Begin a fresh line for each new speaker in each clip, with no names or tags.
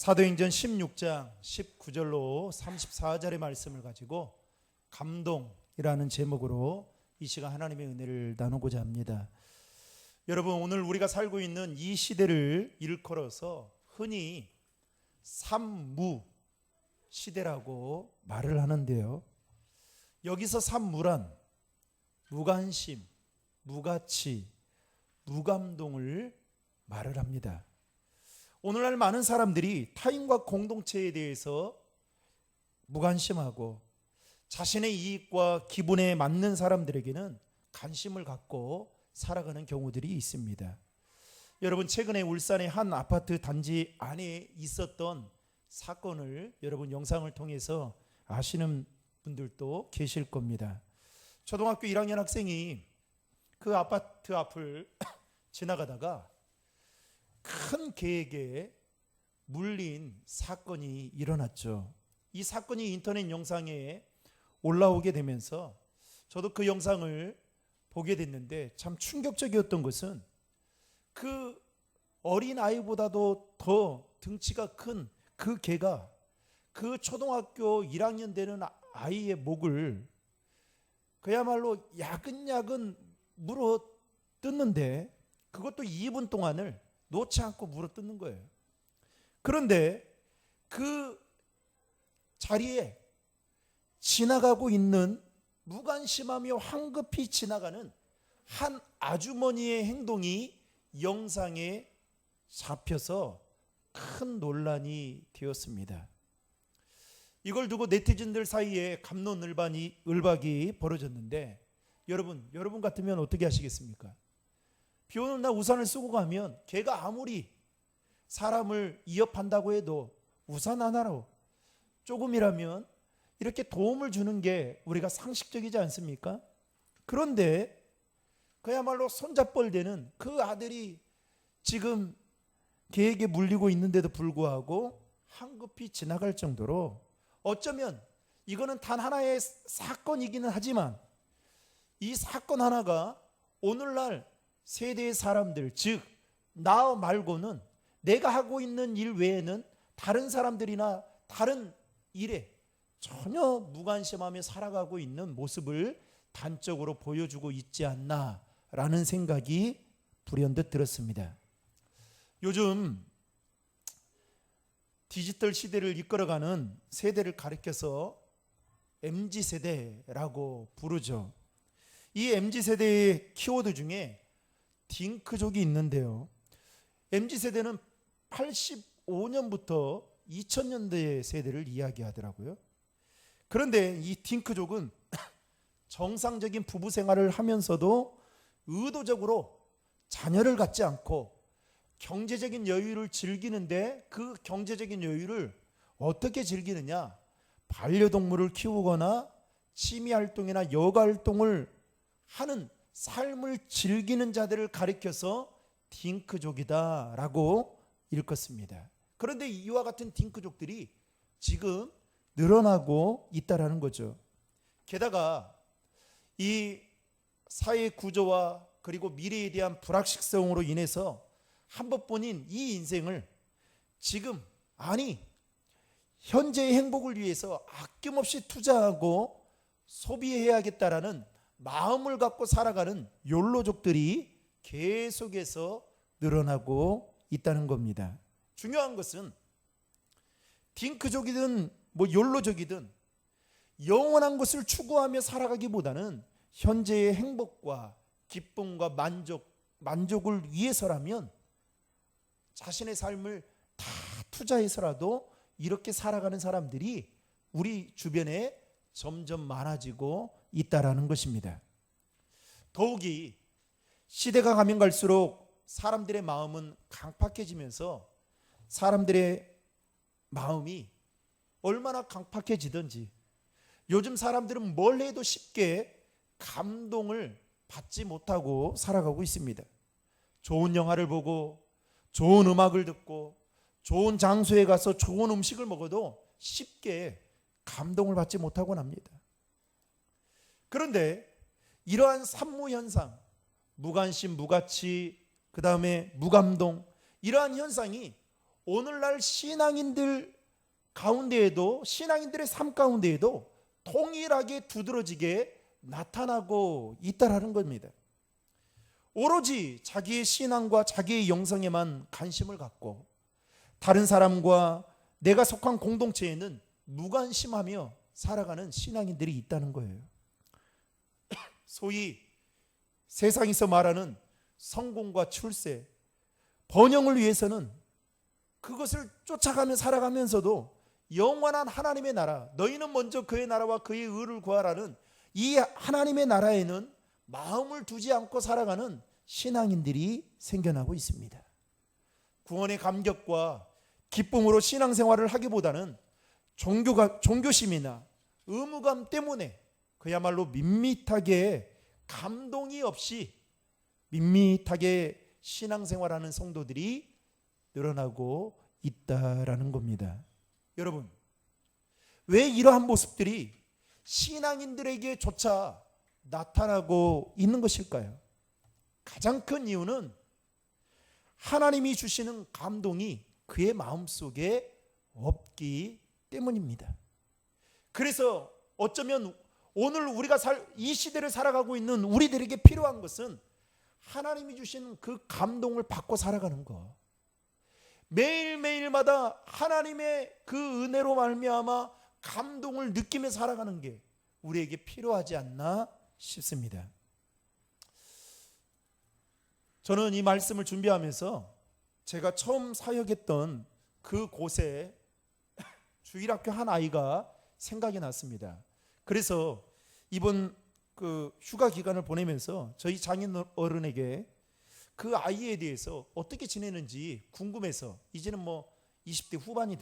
사도행전 16장 19절로 34절의 말씀을 가지고 감동이라는 제목으로 이 시간 하나님의 은혜를 나누고자 합니다. 여러분, 오늘 우리가 살고 있는 이 시대를 일컬어서 흔히 삼무 시대라고 말을 하는데요, 여기서 삼무란 무관심, 무가치, 무감동을 말을 합니다. 오늘날 많은 사람들이 타인과 공동체에 대해서 무관심하고 자신의 이익과 기분에 맞는 사람들에게는 관심을 갖고 살아가는 경우들이 있습니다. 여러분, 최근에 울산의 한 아파트 단지 안에 있었던 사건을 여러분 영상을 통해서 아시는 분들도 계실 겁니다. 초등학교 1학년 학생이 그 아파트 앞을 지나가다가 큰 개에게 물린 사건이 일어났죠. 이 사건이 인터넷 영상에 올라오게 되면서 저도 그 영상을 보게 됐는데, 참 충격적이었던 것은 그 어린 아이보다도 더 등치가 큰 그 개가 그 초등학교 1학년 되는 아이의 목을 그야말로 야근야근 물어 뜯는데, 그것도 2분 동안을 놓지 않고 물어 뜯는 거예요. 그런데 그 자리에 지나가고 있는, 무관심하며 황급히 지나가는 한 아주머니의 행동이 영상에 잡혀서 큰 논란이 되었습니다. 이걸 두고 네티즌들 사이에 갑론을박이 벌어졌는데, 여러분 같으면 어떻게 하시겠습니까? 비 오는 날 우산을 쓰고 가면 걔가 아무리 사람을 위협한다고 해도 우산 하나로 조금이라면 이렇게 도움을 주는 게 우리가 상식적이지 않습니까? 그런데 그야말로 손잡벌되는 그 아들이 지금 걔에게 물리고 있는데도 불구하고 황급히 지나갈 정도로, 어쩌면 이거는 단 하나의 사건이기는 하지만 이 사건 하나가 오늘날 세대의 사람들, 즉 나 말고는 내가 하고 있는 일 외에는 다른 사람들이나 다른 일에 전혀 무관심하며 살아가고 있는 모습을 단적으로 보여주고 있지 않나라는 생각이 불현듯 들었습니다. 요즘 디지털 시대를 이끌어가는 세대를 가리켜서 MZ세대라고 부르죠. 이 MZ세대의 키워드 중에 딩크족이 있는데요, MZ세대는 85년부터 2000년대 세대를 이야기하더라고요. 그런데 이 딩크족은 정상적인 부부 생활을 하면서도 의도적으로 자녀를 갖지 않고 경제적인 여유를 즐기는데, 그 경제적인 여유를 어떻게 즐기느냐, 반려동물을 키우거나 취미활동이나 여가활동을 하는 삶을 즐기는 자들을 가리켜서 딩크족이다라고 일컫습니다. 그런데 이와 같은 딩크족들이 지금 늘어나고 있다라는 거죠. 게다가 이 사회 구조와 그리고 미래에 대한 불확실성으로 인해서 한 번뿐인 이 인생을 지금, 현재의 행복을 위해서 아낌없이 투자하고 소비해야겠다라는 마음을 갖고 살아가는 욜로족들이 계속해서 늘어나고 있다는 겁니다. 중요한 것은 딩크족이든 욜로족이든 영원한 것을 추구하며 살아가기보다는 현재의 행복과 기쁨과 만족을 위해서라면 자신의 삶을 다 투자해서라도 이렇게 살아가는 사람들이 우리 주변에 점점 많아지고 있다라는 것입니다. 더욱이 시대가 가면 갈수록 사람들의 마음은 강팍해지면서, 사람들의 마음이 얼마나 강팍해지든지 요즘 사람들은 뭘 해도 쉽게 감동을 받지 못하고 살아가고 있습니다. 좋은 영화를 보고 좋은 음악을 듣고 좋은 장소에 가서 좋은 음식을 먹어도 쉽게 감동을 받지 못하곤 합니다. 그런데 이러한 산무현상, 무관심, 무가치, 그 다음에 무감동, 이러한 현상이 오늘날 신앙인들 가운데에도, 신앙인들의 삶 가운데에도 동일하게 두드러지게 나타나고 있다라는 겁니다. 오로지 자기의 신앙과 자기의 영성에만 관심을 갖고 다른 사람과 내가 속한 공동체에는 무관심하며 살아가는 신앙인들이 있다는 거예요. 소위 세상에서 말하는 성공과 출세, 번영을 위해서는 그것을 쫓아가며 살아가면서도 영원한 하나님의 나라, 너희는 먼저 그의 나라와 그의 의를 구하라는 이 하나님의 나라에는 마음을 두지 않고 살아가는 신앙인들이 생겨나고 있습니다. 구원의 감격과 기쁨으로 신앙생활을 하기보다는 종교심이나 의무감 때문에 그야말로 밋밋하게, 감동이 없이 밋밋하게 신앙생활하는 성도들이 늘어나고 있다라는 겁니다. 여러분, 왜 이러한 모습들이 신앙인들에게조차 나타나고 있는 것일까요? 가장 큰 이유는 하나님이 주시는 감동이 그의 마음속에 없기 때문입니다. 그래서 어쩌면 오늘 우리가 이 시대를 살아가고 있는 우리들에게 필요한 것은 하나님이 주시는 그 감동을 받고 살아가는 것, 매일매일마다 하나님의 그 은혜로 말미암아 감동을 느끼며 살아가는 게 우리에게 필요하지 않나 싶습니다. 저는 이 말씀을 준비하면서 제가 처음 사역했던 그 곳에 주일학교 한 아이가 생각이 났습니다. 그래서 이번 그 휴가 기간을 보내면서 저희 장인 어른에게 그 아이에 대해서 어떻게 지내는지 궁금해서, 이제는 뭐 20대 후반이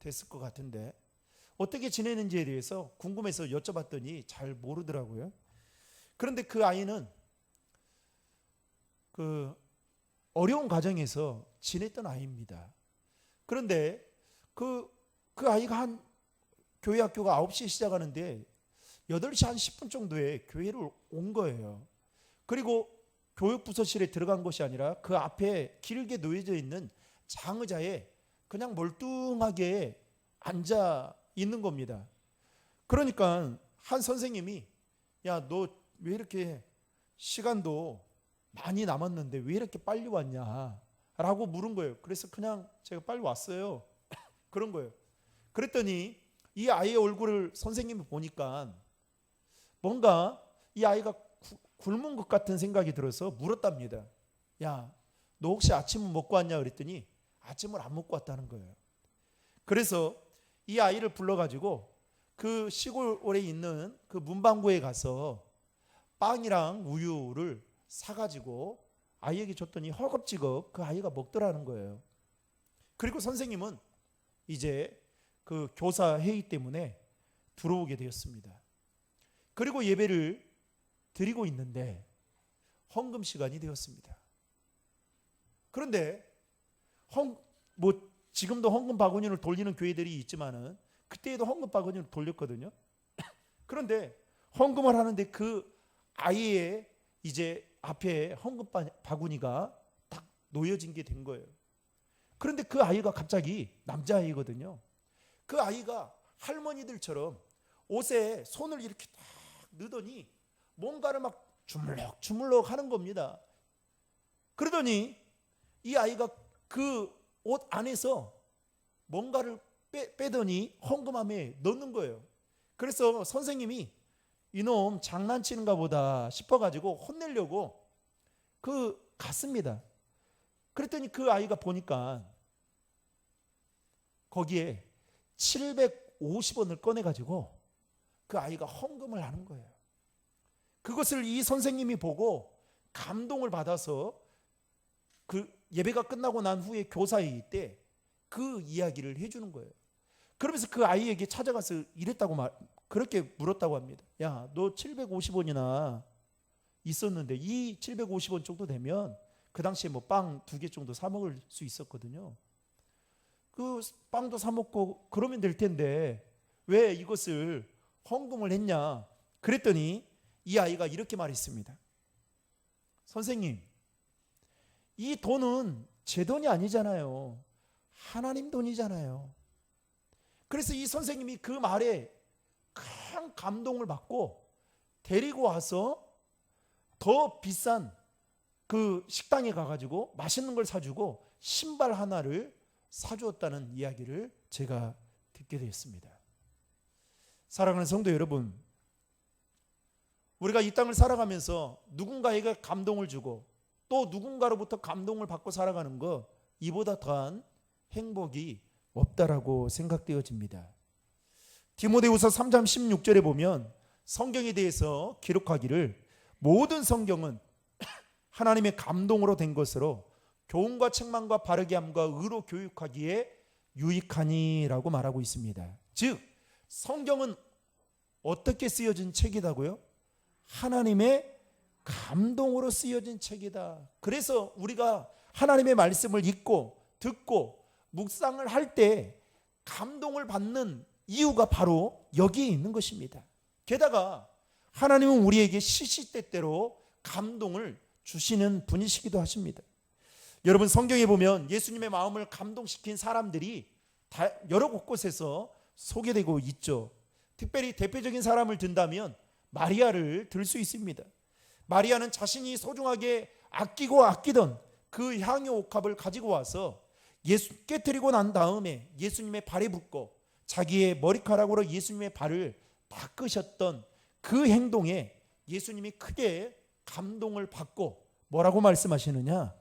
됐을 것 같은데 어떻게 지내는지에 대해서 궁금해서 여쭤봤더니 잘 모르더라고요. 그런데 그 아이는 그 어려운 가정에서 지냈던 아이입니다. 그런데 그 아이가 한 교회 학교가 9시에 시작하는데 8시 한 10분 정도에 교회를 온 거예요. 그리고 교육부서실에 들어간 것이 아니라 그 앞에 길게 놓여져 있는 장의자에 그냥 멀뚱하게 앉아 있는 겁니다. 그러니까 한 선생님이, 야, 너 왜 이렇게 시간도 많이 남았는데 왜 이렇게 빨리 왔냐 라고 물은 거예요. 그래서 그냥 제가 빨리 왔어요 그런 거예요. 그랬더니 이 아이의 얼굴을 선생님이 보니까 뭔가 이 아이가 굶은 것 같은 생각이 들어서 물었답니다. 야, 너 혹시 아침은 먹고 왔냐 그랬더니 아침을 안 먹고 왔다는 거예요. 그래서 이 아이를 불러가지고 그 시골에 있는 그 문방구에 가서 빵이랑 우유를 사가지고 아이에게 줬더니 허겁지겁 그 아이가 먹더라는 거예요. 그리고 선생님은 이제 그 교사 회의 때문에 들어오게 되었습니다. 그리고 예배를 드리고 있는데 헌금 시간이 되었습니다. 그런데 지금도 헌금 바구니를 돌리는 교회들이 있지만은 그때에도 헌금 바구니를 돌렸거든요. 그런데 헌금을 하는데 그 아이의 이제 앞에 헌금 바구니가 딱 놓여진 게 된 거예요. 그런데 그 아이가 갑자기 남자아이거든요. 그 아이가 할머니들처럼 옷에 손을 이렇게 딱 넣더니 뭔가를 막 주물럭주물럭 하는 겁니다. 그러더니 이 아이가 그 옷 안에서 뭔가를 빼더니 헌금함에 넣는 거예요. 그래서 선생님이 이놈 장난치는가 보다 싶어가지고 혼내려고 갔습니다. 그랬더니 그 아이가 보니까 거기에 750원을 꺼내가지고 그 아이가 헌금을 하는 거예요. 그것을 이 선생님이 보고 감동을 받아서 그 예배가 끝나고 난 후에 교사회의 때 그 이야기를 해주는 거예요. 그러면서 그 아이에게 찾아가서 그렇게 물었다고 합니다. 야, 너 750원이나 있었는데 이 750원 정도 되면 그 당시에 뭐 빵 2개 정도 사 먹을 수 있었거든요. 그 빵도 사 먹고 그러면 될 텐데 왜 이것을 헌금을 했냐? 그랬더니 이 아이가 이렇게 말했습니다. 선생님, 이 돈은 제 돈이 아니잖아요. 하나님 돈이잖아요. 그래서 이 선생님이 그 말에 큰 감동을 받고 데리고 와서 더 비싼 그 식당에 가가지고 맛있는 걸 사주고 신발 하나를 사주었다는 이야기를 제가 듣게 되었습니다. 사랑하는 성도 여러분, 우리가 이 땅을 살아가면서 누군가에게 감동을 주고 또 누군가로부터 감동을 받고 살아가는 것, 이보다 더한 행복이 없다라고 생각되어집니다. 디모데후서 3장 16절에 보면 성경에 대해서 기록하기를 모든 성경은 하나님의 감동으로 된 것으로 교훈과 책망과 바르게 함과 의로 교육하기에 유익하니라고 말하고 있습니다. 즉 성경은 어떻게 쓰여진 책이다고요? 하나님의 감동으로 쓰여진 책이다. 그래서 우리가 하나님의 말씀을 읽고 듣고 묵상을 할 때 감동을 받는 이유가 바로 여기에 있는 것입니다. 게다가 하나님은 우리에게 시시때때로 감동을 주시는 분이시기도 하십니다. 여러분, 성경에 보면 예수님의 마음을 감동시킨 사람들이 여러 곳곳에서 소개되고 있죠. 특별히 대표적인 사람을 든다면 마리아를 들 수 있습니다. 마리아는 자신이 소중하게 아끼고 아끼던 그 향유 옥합을 가지고 와서 예수 깨뜨리고 난 다음에 예수님의 발에 붓고 자기의 머리카락으로 예수님의 발을 닦으셨던 그 행동에 예수님이 크게 감동을 받고 뭐라고 말씀하시느냐?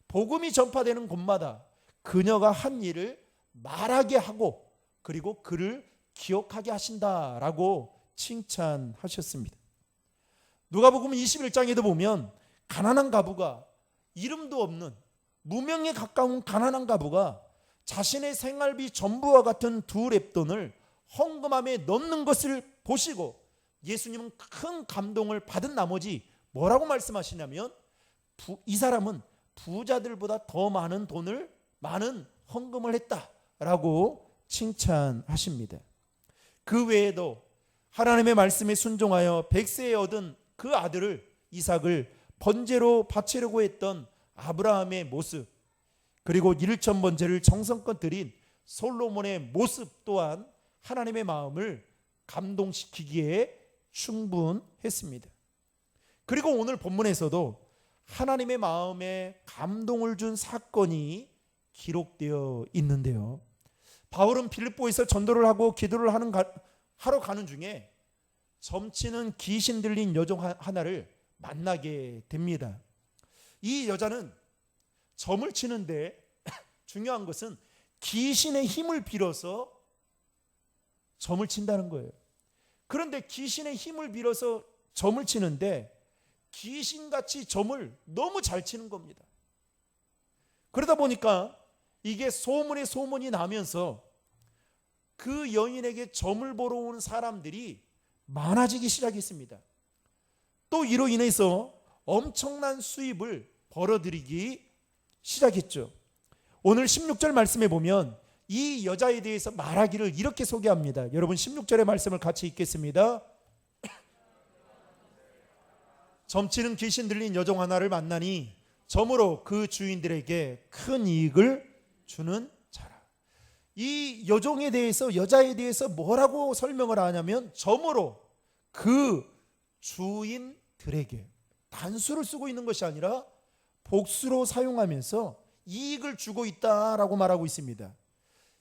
복음이 전파되는 곳마다 그녀가 한 일을 말하게 하고 그리고 그를 기억하게 하신다라고 칭찬하셨습니다. 누가복음 21장에도 보면 가난한 과부가, 이름도 없는 무명에 가까운 가난한 과부가 자신의 생활비 전부와 같은 두 렙돈을 헌금함에 넣는 것을 보시고 예수님은 큰 감동을 받은 나머지 뭐라고 말씀하시냐면 이 사람은 부자들보다 더 많은 헌금을 했다라고 칭찬하십니다. 그 외에도 하나님의 말씀에 순종하여 100세에 얻은 그 아들을 이삭을 번제로 바치려고 했던 아브라함의 모습, 그리고 1,000번제를 정성껏 드린 솔로몬의 모습 또한 하나님의 마음을 감동시키기에 충분했습니다. 그리고 오늘 본문에서도 하나님의 마음에 감동을 준 사건이 기록되어 있는데요. 바울은 빌립보에서 전도를 하고 기도를 하러 가는 중에 점치는 귀신 들린 여종 하나를 만나게 됩니다. 이 여자는 점을 치는데 중요한 것은 귀신의 힘을 빌어서 점을 친다는 거예요. 그런데 귀신의 힘을 빌어서 점을 치는데 귀신같이 점을 너무 잘 치는 겁니다. 그러다 보니까 이게 소문이 나면서 그 여인에게 점을 보러 온 사람들이 많아지기 시작했습니다. 또 이로 인해서 엄청난 수입을 벌어들이기 시작했죠. 오늘 16절 말씀에 보면 이 여자에 대해서 말하기를 이렇게 소개합니다. 여러분 16절의 말씀을 같이 읽겠습니다. 점치는 귀신 들린 여종 하나를 만나니 점으로 그 주인들에게 큰 이익을 주는 자라. 이 여종에 대해서, 여자에 대해서 뭐라고 설명을 하냐면 점으로 그 주인들에게, 단수를 쓰고 있는 것이 아니라 복수로 사용하면서 이익을 주고 있다라고 말하고 있습니다.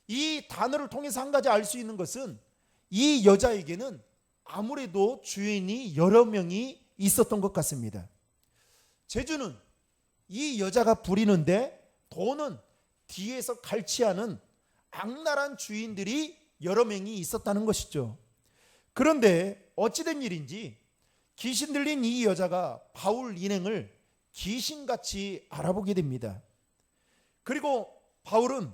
이 단어를 통해서 한 가지 알 수 있는 것은 이 여자에게는 아무래도 주인이 여러 명이 있었던 것 같습니다. 재주는 이 여자가 부리는데 돈은 뒤에서 갈취하는 악랄한 주인들이 여러 명이 있었다는 것이죠. 그런데 어찌된 일인지 귀신 들린 이 여자가 바울 일행을 귀신같이 알아보게 됩니다. 그리고 바울은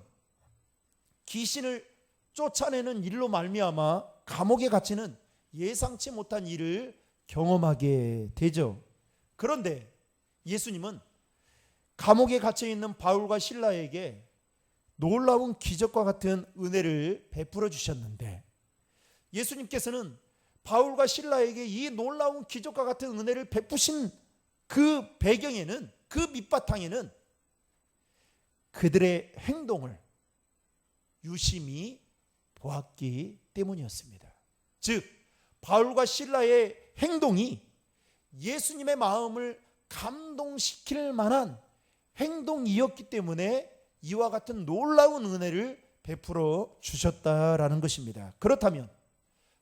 귀신을 쫓아내는 일로 말미암아 감옥에 갇히는 예상치 못한 일을 경험하게 되죠. 그런데 예수님은 감옥에 갇혀 있는 바울과 실라에게 놀라운 기적과 같은 은혜를 베풀어 주셨는데, 예수님께서는 바울과 실라에게 이 놀라운 기적과 같은 은혜를 베푸신 그 배경에는, 그 밑바탕에는 그들의 행동을 유심히 보았기 때문이었습니다. 즉 바울과 실라의 행동이 예수님의 마음을 감동시킬 만한 행동이었기 때문에 이와 같은 놀라운 은혜를 베풀어 주셨다라는 것입니다. 그렇다면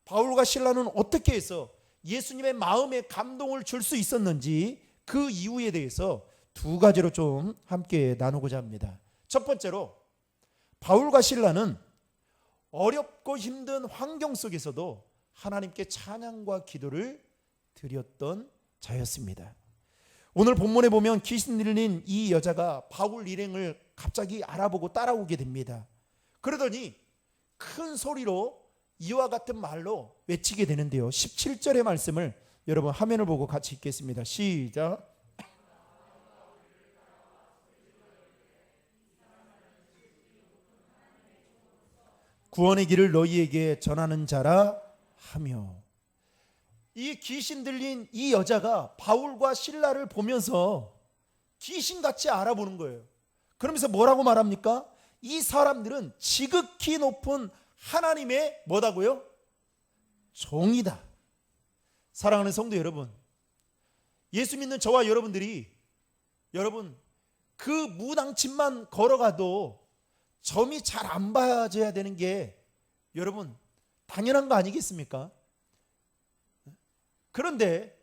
바울과 실라는 어떻게 해서 예수님의 마음에 감동을 줄 수 있었는지 그 이유에 대해서 두 가지로 좀 함께 나누고자 합니다. 첫 번째로 바울과 실라는 어렵고 힘든 환경 속에서도 하나님께 찬양과 기도를 드렸던 자였습니다. 오늘 본문에 보면 귀신 들린 이 여자가 바울 일행을 갑자기 알아보고 따라오게 됩니다. 그러더니 큰 소리로 이와 같은 말로 외치게 되는데요. 17절의 말씀을 여러분 화면을 보고 같이 읽겠습니다. 시작. 구원의 길을 너희에게 전하는 자라 하며. 이 귀신 들린 이 여자가 바울과 실라를 보면서 귀신같이 알아보는 거예요. 그러면서 뭐라고 말합니까? 이 사람들은 지극히 높은 하나님의 뭐다고요? 종이다. 사랑하는 성도 여러분, 예수 믿는 저와 여러분들이 여러분 그 무당집만 걸어가도 점이 잘 안 봐져야 되는 게 여러분 당연한 거 아니겠습니까? 그런데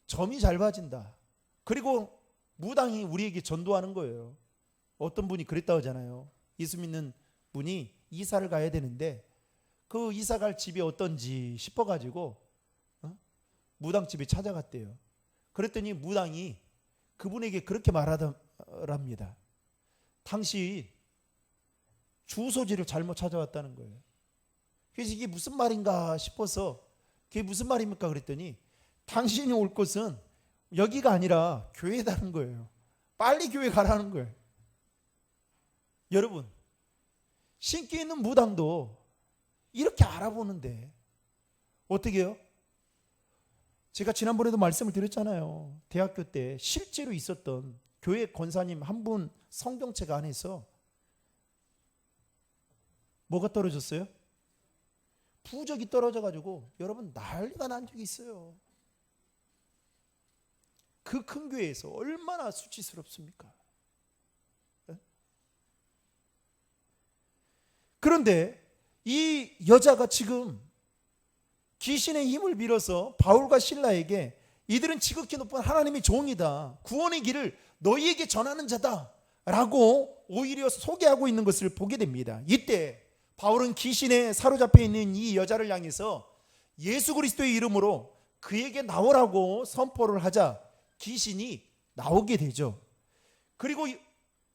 점이 잘 봐진다. 그리고 무당이 우리에게 전도하는 거예요. 어떤 분이 그랬다고 하잖아요. 예수 믿는 분이 이사를 가야 되는데 그 이사 갈 집이 어떤지 싶어가지고 무당집에 찾아갔대요. 그랬더니 무당이 그분에게 그렇게 말하랍니다. 당신 주소지를 잘못 찾아왔다는 거예요. 그래서 이게 무슨 말인가 싶어서 그게 무슨 말입니까? 그랬더니 당신이 올 곳은 여기가 아니라 교회다는 거예요. 빨리 교회 가라는 거예요. 여러분, 신기 있는 무당도 이렇게 알아보는데 어떻게 해요? 제가 지난번에도 말씀을 드렸잖아요. 대학교 때 실제로 있었던 교회 권사님 한 분 성경책 안에서 뭐가 떨어졌어요? 부적이 떨어져가지고 여러분 난리가 난 적이 있어요. 그 큰 교회에서 얼마나 수치스럽습니까? 그런데 이 여자가 지금 귀신의 힘을 빌어서 바울과 실라에게 이들은 지극히 높은 하나님의 종이다, 구원의 길을 너희에게 전하는 자다 라고 오히려 소개하고 있는 것을 보게 됩니다. 이때 바울은 귀신에 사로잡혀 있는 이 여자를 향해서 예수 그리스도의 이름으로 그에게 나오라고 선포를 하자 귀신이 나오게 되죠. 그리고 이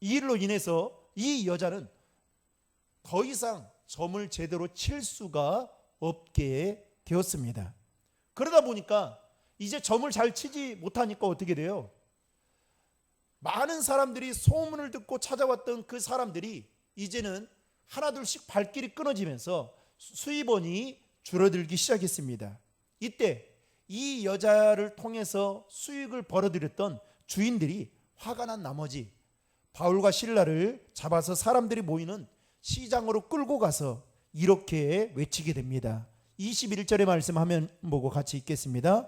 일로 인해서 이 여자는 더 이상 점을 제대로 칠 수가 없게 되었습니다. 그러다 보니까 이제 점을 잘 치지 못하니까 어떻게 돼요? 많은 사람들이 소문을 듣고 찾아왔던 그 사람들이 이제는 하나둘씩 발길이 끊어지면서 수입원이 줄어들기 시작했습니다. 이때 이 여자를 통해서 수익을 벌어들였던 주인들이 화가 난 나머지 바울과 실라를 잡아서 사람들이 모이는 시장으로 끌고 가서 이렇게 외치게 됩니다. 21절의 말씀 화면 보고 같이 읽겠습니다.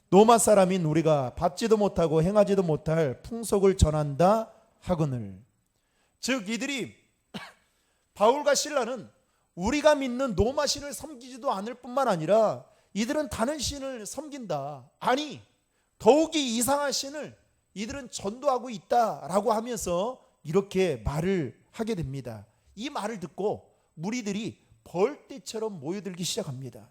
로마 사람인 우리가 받지도 못하고 행하지도 못할 풍속을 전한다 하거늘. 즉 이들이 바울과 실라는 우리가 믿는 로마 신을 섬기지도 않을 뿐만 아니라 이들은 다른 신을 섬긴다, 아니 더욱이 이상한 신을 이들은 전도하고 있다라고 하면서 이렇게 말을 하게 됩니다. 이 말을 듣고 무리들이 벌떼처럼 모여들기 시작합니다.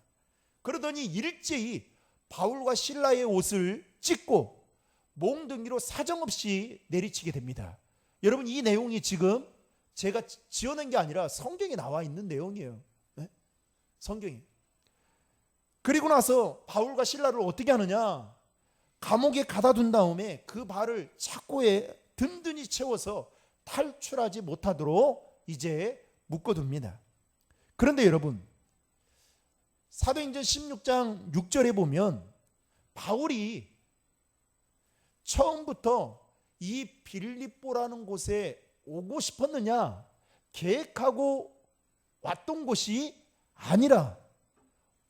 그러더니 일제히 바울과 실라의 옷을 찢고 몽둥이로 사정없이 내리치게 됩니다. 여러분 이 내용이 지금 제가 지어낸 게 아니라 성경에 나와 있는 내용이에요. 네? 성경에. 그리고 나서 바울과 실라를 어떻게 하느냐? 감옥에 가다 둔 다음에 그 발을 착고에 든든히 채워서 탈출하지 못하도록 이제 묶어둡니다. 그런데 여러분 사도행전 16장 6절에 보면 바울이 처음부터 이 빌립보라는 곳에 오고 싶었느냐? 계획하고 왔던 곳이 아니라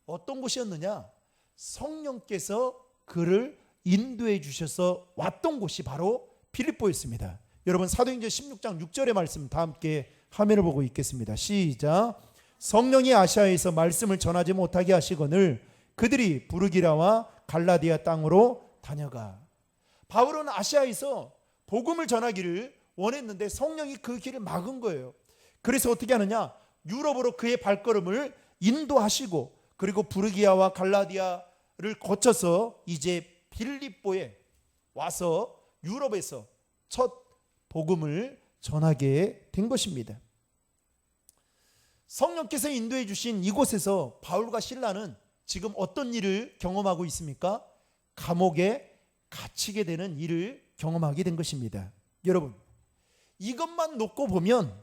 어떤 곳이었느냐? 성령께서 그를 인도해 주셔서 왔던 곳이 바로 빌립보였습니다. 여러분 사도행전 16장 6절의 말씀 다 함께 화면을 보고 읽겠습니다. 시작. 성령이 아시아에서 말씀을 전하지 못하게 하시거늘 그들이 부르기라와 갈라디아 땅으로 다녀가. 바울은 아시아에서 복음을 전하기를 원했는데 성령이 그 길을 막은 거예요. 그래서 어떻게 하느냐? 유럽으로 그의 발걸음을 인도하시고 그리고 부르기아와 갈라디아를 거쳐서 이제 빌립보에 와서 유럽에서 첫 복음을 전하게 된 것입니다. 성령께서 인도해 주신 이곳에서 바울과 실라는 지금 어떤 일을 경험하고 있습니까? 감옥에 갇히게 되는 일을 경험하게 된 것입니다. 여러분, 이것만 놓고 보면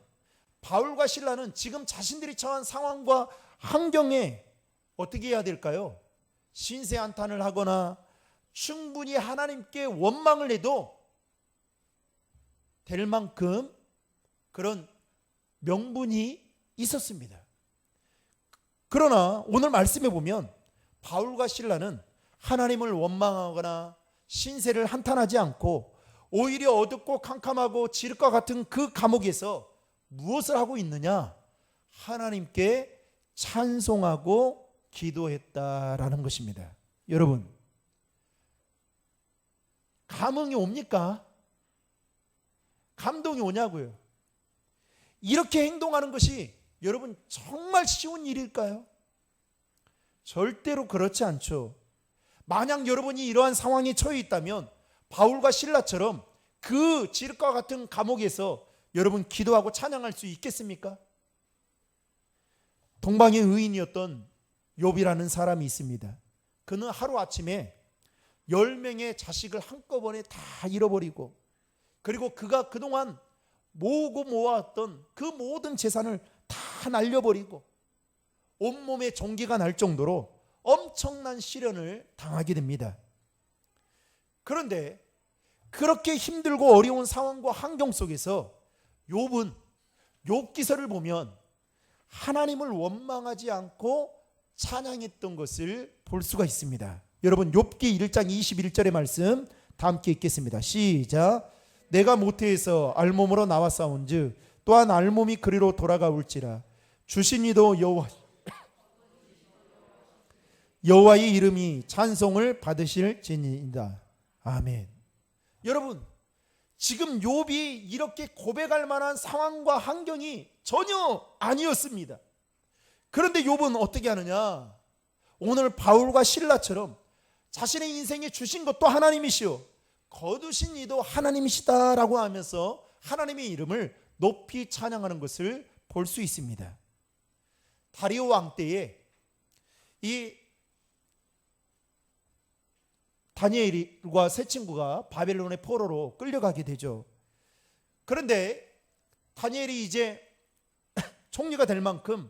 바울과 실라는 지금 자신들이 처한 상황과 환경에 어떻게 해야 될까요? 신세한탄을 하거나 충분히 하나님께 원망을 해도 될 만큼 그런 명분이 있었습니다. 그러나 오늘 말씀에 보면 바울과 실라는 하나님을 원망하거나 신세를 한탄하지 않고 오히려 어둡고 캄캄하고 지륵과 같은 그 감옥에서 무엇을 하고 있느냐? 하나님께 찬송하고 기도했다라는 것입니다. 여러분, 감흥이 옵니까? 감동이 오냐고요? 이렇게 행동하는 것이 여러분 정말 쉬운 일일까요? 절대로 그렇지 않죠. 만약 여러분이 이러한 상황에 처해 있다면 바울과 실라처럼 그 지륵과 같은 감옥에서 여러분 기도하고 찬양할 수 있겠습니까? 동방의 의인이었던 욥이라는 사람이 있습니다. 그는 하루아침에 10명의 자식을 한꺼번에 다 잃어버리고 그리고 그가 그동안 모으고 모았던 그 모든 재산을 다 날려버리고 온몸에 종기가 날 정도로 엄청난 시련을 당하게 됩니다. 그런데 그렇게 힘들고 어려운 상황과 환경 속에서 욥은 욥기서를 보면 하나님을 원망하지 않고 찬양했던 것을 볼 수가 있습니다. 여러분 욥기 1장 21절의 말씀 다 함께 읽겠습니다. 시작. 내가 모태에서 알몸으로 나왔사온즉 또한 알몸이 그리로 돌아가올지라 주신 이도 여호와의 이름이 찬송을 받으실지니이다. 아멘. 여러분 지금 욥이 이렇게 고백할 만한 상황과 환경이 전혀 아니었습니다. 그런데 욥은 어떻게 하느냐? 오늘 바울과 실라처럼 자신의 인생에 주신 것도 하나님이시오 거두신 이도 하나님이시다라고 하면서 하나님의 이름을 높이 찬양하는 것을 볼 수 있습니다. 다리오 왕 때에 이 다니엘과 세 친구가 바벨론의 포로로 끌려가게 되죠. 그런데 다니엘이 이제 총리가 될 만큼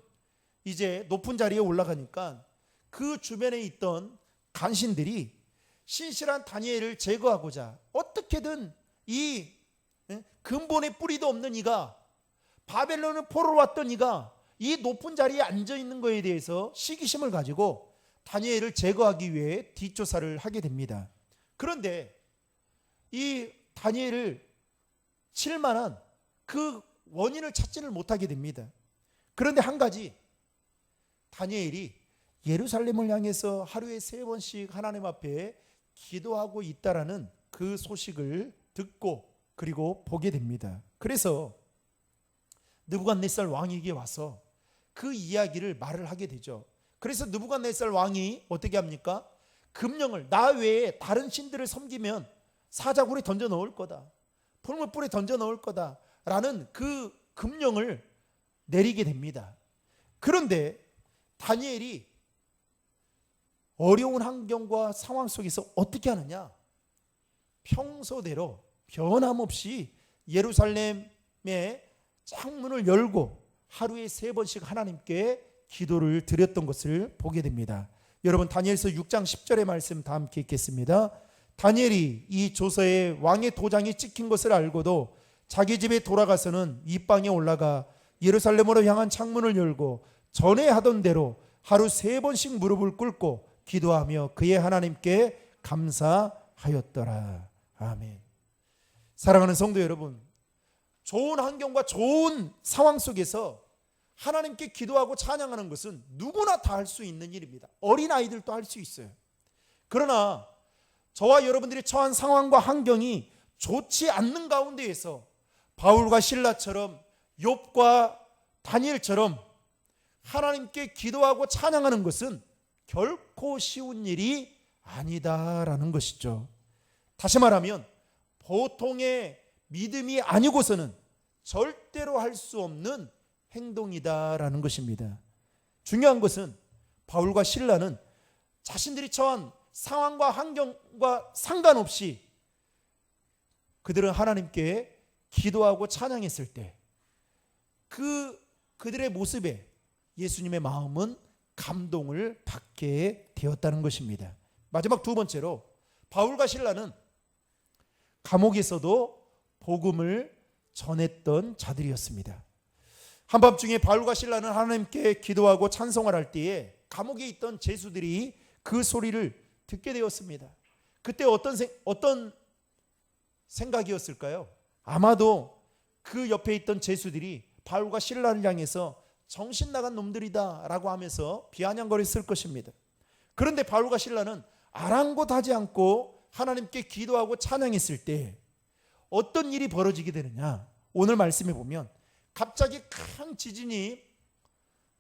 이제 높은 자리에 올라가니까 그 주변에 있던 간신들이 신실한 다니엘을 제거하고자 어떻게든 이 근본의 뿌리도 없는 이가 바벨론을 포로로 왔던 이가 이 높은 자리에 앉아 있는 것에 대해서 시기심을 가지고 다니엘을 제거하기 위해 뒷조사를 하게 됩니다. 그런데 이 다니엘을 칠 만한 그 원인을 찾지를 못하게 됩니다. 그런데 한 가지, 다니엘이 예루살렘을 향해서 하루에 3번씩 하나님 앞에 기도하고 있다라는 그 소식을 듣고 그리고 보게 됩니다. 그래서 느부갓네살 왕에게 와서 그 이야기를 말을 하게 되죠. 그래서 느부갓네살 왕이 어떻게 합니까? 금령을 나 외에 다른 신들을 섬기면 사자굴에 던져 넣을 거다, 풀무불에 던져 넣을 거다 라는 그 금령을 내리게 됩니다. 그런데 다니엘이 어려운 환경과 상황 속에서 어떻게 하느냐? 평소대로 변함없이 예루살렘의 창문을 열고 하루에 3번씩 하나님께 기도를 드렸던 것을 보게 됩니다. 여러분 다니엘서 6장 10절의 말씀 다 함께 읽겠습니다. 다니엘이 이 조서에 왕의 도장이 찍힌 것을 알고도 자기 집에 돌아가서는 윗방에 올라가 예루살렘으로 향한 창문을 열고 전에 하던 대로 하루 3번씩 무릎을 꿇고 기도하며 그의 하나님께 감사하였더라. 아멘. 사랑하는 성도 여러분, 좋은 환경과 좋은 상황 속에서 하나님께 기도하고 찬양하는 것은 누구나 다 할 수 있는 일입니다. 어린아이들도 할 수 있어요. 그러나 저와 여러분들이 처한 상황과 환경이 좋지 않는 가운데에서 바울과 실라처럼 욥과 다니엘처럼 하나님께 기도하고 찬양하는 것은 결코 쉬운 일이 아니다라는 것이죠. 다시 말하면 보통의 믿음이 아니고서는 절대로 할 수 없는 행동이다라는 것입니다. 중요한 것은 바울과 실라는 자신들이 처한 상황과 환경과 상관없이 그들은 하나님께 기도하고 찬양했을 때 그들의 모습에 예수님의 마음은 감동을 받게 되었다는 것입니다. 마지막 두 번째로 바울과 실라는 감옥에서도 복음을 전했던 자들이었습니다. 한밤중에 바울과 실라는 하나님께 기도하고 찬송을 할 때에 감옥에 있던 죄수들이 그 소리를 듣게 되었습니다. 그때 어떤 생각이었을까요? 아마도 그 옆에 있던 죄수들이 바울과 실라를 향해서 정신 나간 놈들이다 라고 하면서 비아냥거렸을 것입니다. 그런데 바울과 실라는 아랑곳하지 않고 하나님께 기도하고 찬양했을 때 어떤 일이 벌어지게 되느냐? 오늘 말씀해 보면 갑자기 큰 지진이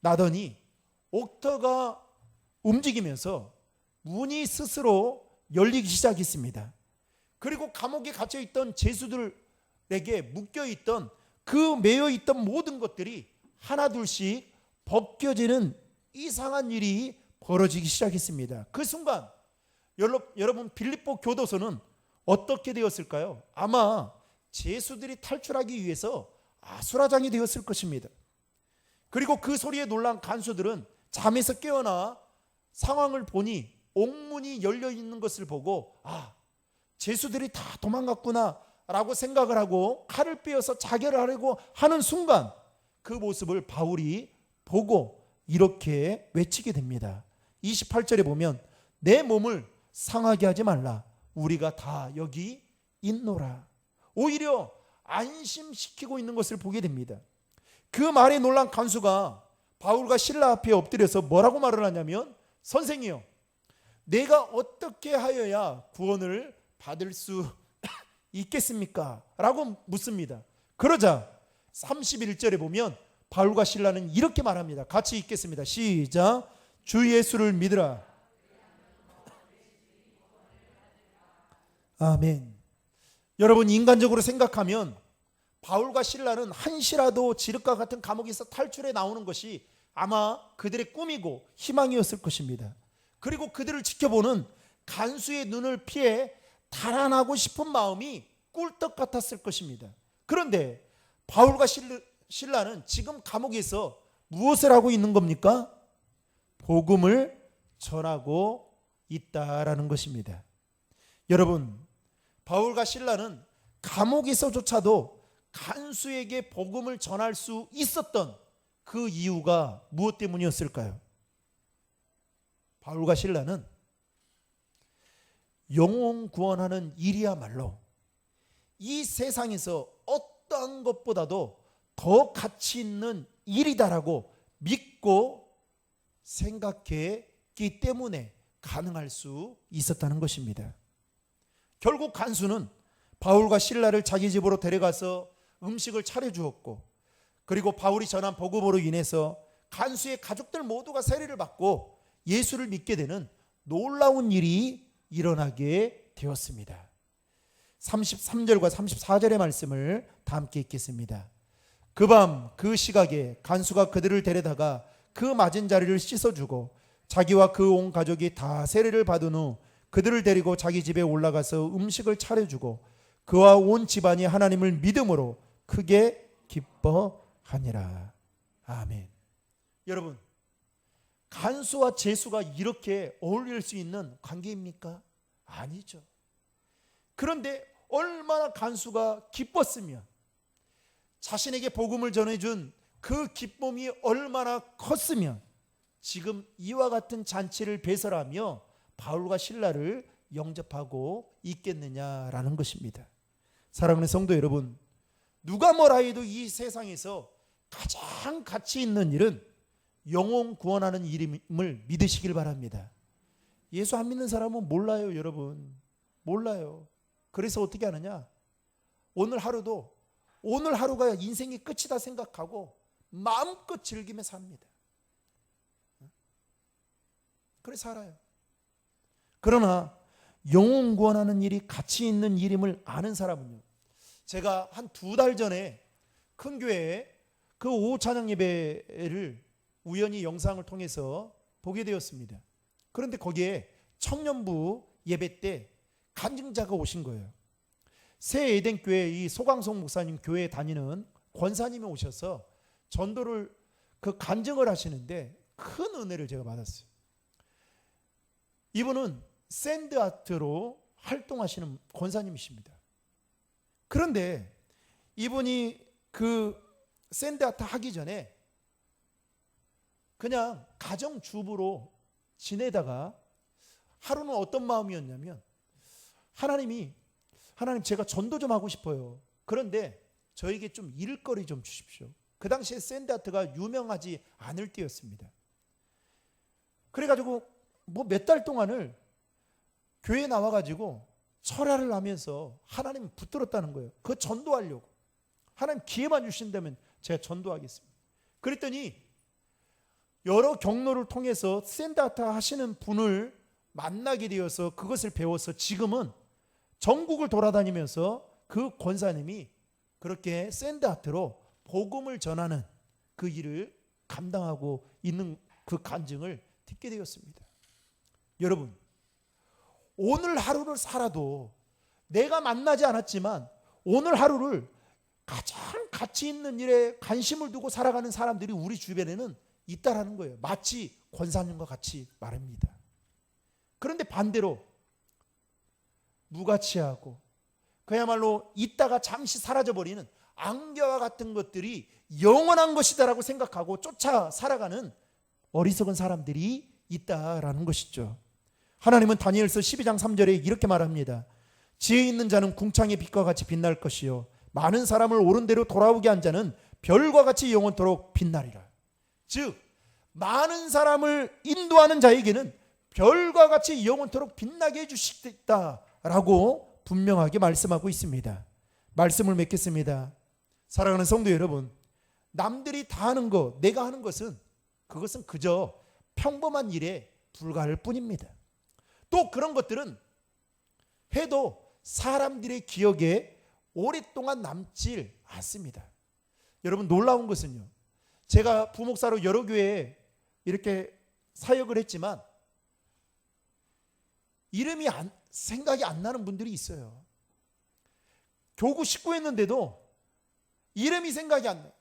나더니 옥터가 움직이면서 문이 스스로 열리기 시작했습니다. 그리고 감옥에 갇혀있던 죄수들에게 묶여있던 그 매여있던 모든 것들이 하나둘씩 벗겨지는 이상한 일이 벌어지기 시작했습니다. 그 순간 여러분 빌립보 교도소는 어떻게 되었을까요? 아마 죄수들이 탈출하기 위해서 아수라장이 되었을 것입니다. 그리고 그 소리에 놀란 간수들은 잠에서 깨어나 상황을 보니 옥문이 열려 있는 것을 보고 죄수들이 다 도망갔구나 라고 생각을 하고 칼을 빼어서 자결을 하려고 하는 순간 그 모습을 바울이 보고 이렇게 외치게 됩니다. 28절에 보면 내 몸을 상하게 하지 말라. 우리가 다 여기 있노라. 오히려 안심시키고 있는 것을 보게 됩니다. 그 말에 놀란 간수가 바울과 실라 앞에 엎드려서 뭐라고 말을 하냐면 선생이요, 내가 어떻게 하여야 구원을 받을 수 있겠습니까? 라고 묻습니다. 그러자 31절에 보면 바울과 실라는 이렇게 말합니다. 같이 읽겠습니다. 시작. 주 예수를 믿으라. 아멘. 여러분, 인간적으로 생각하면 바울과 실라는 한시라도 지륵과 같은 감옥에서 탈출해 나오는 것이 아마 그들의 꿈이고 희망이었을 것입니다. 그리고 그들을 지켜보는 간수의 눈을 피해 달아나고 싶은 마음이 꿀떡 같았을 것입니다. 그런데 바울과 실라는 지금 감옥에서 무엇을 하고 있는 겁니까? 복음을 전하고 있다라는 것입니다. 여러분, 바울과 실라는 감옥에서조차도 간수에게 복음을 전할 수 있었던 그 이유가 무엇 때문이었을까요? 바울과 실라는 영혼 구원하는 일이야말로 이 세상에서 어떠한 것보다도 더 가치 있는 일이다라고 믿고 생각했기 때문에 가능할 수 있었다는 것입니다. 결국 간수는 바울과 실라를 자기 집으로 데려가서 음식을 차려주었고, 그리고 바울이 전한 복음으로 인해서 간수의 가족들 모두가 세례를 받고 예수를 믿게 되는 놀라운 일이 일어나게 되었습니다. 33절과 34절의 말씀을 다 함께 읽겠습니다. 그 밤 그 시각에 간수가 그들을 데려다가 그 맞은 자리를 씻어주고 자기와 그 온 가족이 다 세례를 받은 후 그들을 데리고 자기 집에 올라가서 음식을 차려주고 그와 온 집안이 하나님을 믿음으로 크게 기뻐하니라. 아멘. 여러분, 간수와 죄수가 이렇게 어울릴 수 있는 관계입니까? 아니죠. 그런데 얼마나 간수가 기뻤으면, 자신에게 복음을 전해준 그 기쁨이 얼마나 컸으면 지금 이와 같은 잔치를 배설하며 바울과 실라를 영접하고 있겠느냐라는 것입니다. 사랑하는 성도 여러분, 누가 뭐라 해도 이 세상에서 가장 가치 있는 일은 영혼 구원하는 일임을 믿으시길 바랍니다. 예수 안 믿는 사람은 몰라요, 여러분. 몰라요. 그래서 어떻게 하느냐? 오늘 하루가 인생의 끝이다 생각하고 마음껏 즐기며 삽니다. 그래 살아요. 그러나 영혼 구원하는 일이 가치 있는 일임을 아는 사람은요, 제가 한 2달 전에 큰 교회에 그 오후 찬양 예배를 우연히 영상을 통해서 보게 되었습니다. 그런데 거기에 청년부 예배 때 간증자가 오신 거예요. 새 에덴 교회 이 소강성 목사님 교회에 다니는 권사님이 오셔서 전도를 그 간증을 하시는데 큰 은혜를 제가 받았어요. 이분은 샌드아트로 활동하시는 권사님이십니다. 그런데 이분이 그 샌드아트 하기 전에 그냥 가정주부로 지내다가 하루는 어떤 마음이었냐면, 하나님 제가 전도 좀 하고 싶어요. 그런데 저에게 좀 일거리 좀 주십시오. 그 당시에 샌드아트가 유명하지 않을 때였습니다. 그래가지고 뭐 몇 달 동안을 교회에 나와가지고 철야를 하면서 하나님 붙들었다는 거예요. 그거 전도하려고. 하나님 기회만 주신다면 제가 전도하겠습니다. 그랬더니 여러 경로를 통해서 샌드아트 하시는 분을 만나게 되어서 그것을 배워서 지금은 전국을 돌아다니면서 그 권사님이 그렇게 샌드아트로 복음을 전하는 그 일을 감당하고 있는 그 간증을 듣게 되었습니다. 여러분, 오늘 하루를 살아도 내가 만나지 않았지만 오늘 하루를 가장 가치 있는 일에 관심을 두고 살아가는 사람들이 우리 주변에는 있다라는 거예요. 마치 권사님과 같이 말합니다. 그런데 반대로 무가치하고 그야말로 있다가 잠시 사라져버리는 안개와 같은 것들이 영원한 것이다라고 생각하고 쫓아 살아가는 어리석은 사람들이 있다라는 것이죠. 하나님은 다니엘서 12장 3절에 이렇게 말합니다. 지혜 있는 자는 궁창의 빛과 같이 빛날 것이요 많은 사람을 옳은 대로 돌아오게 한 자는 별과 같이 영원토록 빛나리라. 즉 많은 사람을 인도하는 자에게는 별과 같이 영원토록 빛나게 해주시겠다라고 분명하게 말씀하고 있습니다. 말씀을 맺겠습니다. 사랑하는 성도 여러분, 남들이 다 하는 거, 내가 하는 것은 그것은 그저 평범한 일에 불과할 뿐입니다. 또 그런 것들은 해도 사람들의 기억에 오랫동안 남질 않습니다. 여러분, 놀라운 것은요, 제가 부목사로 여러 교회에 이렇게 사역을 했지만 이름이 생각이 안 나는 분들이 있어요. 교구 식구였는데도 이름이 생각이 안 나요.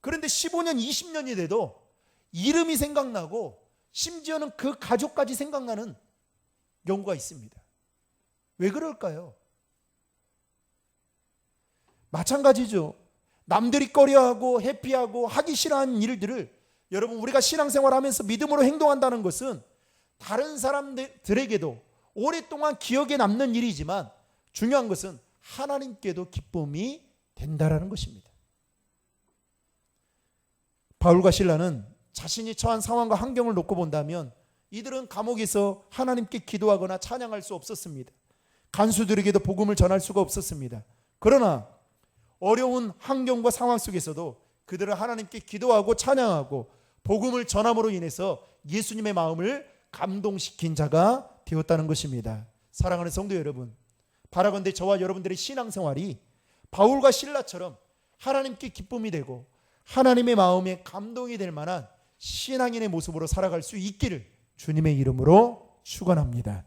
그런데 15년, 20년이 돼도 이름이 생각나고 심지어는 그 가족까지 생각나는 경우가 있습니다. 왜 그럴까요? 마찬가지죠. 남들이 꺼려하고 회피하고 하기 싫어하는 일들을 여러분, 우리가 신앙생활하면서 믿음으로 행동한다는 것은 다른 사람들에게도 오랫동안 기억에 남는 일이지만 중요한 것은 하나님께도 기쁨이 된다라는 것입니다. 바울과 실라는 자신이 처한 상황과 환경을 놓고 본다면 이들은 감옥에서 하나님께 기도하거나 찬양할 수 없었습니다. 간수들에게도 복음을 전할 수가 없었습니다. 그러나 어려운 환경과 상황 속에서도 그들은 하나님께 기도하고 찬양하고 복음을 전함으로 인해서 예수님의 마음을 감동시킨 자가 되었다는 것입니다. 사랑하는 성도 여러분, 바라건대 저와 여러분들의 신앙생활이 바울과 실라처럼 하나님께 기쁨이 되고 하나님의 마음에 감동이 될 만한 신앙인의 모습으로 살아갈 수 있기를 주님의 이름으로 축원합니다.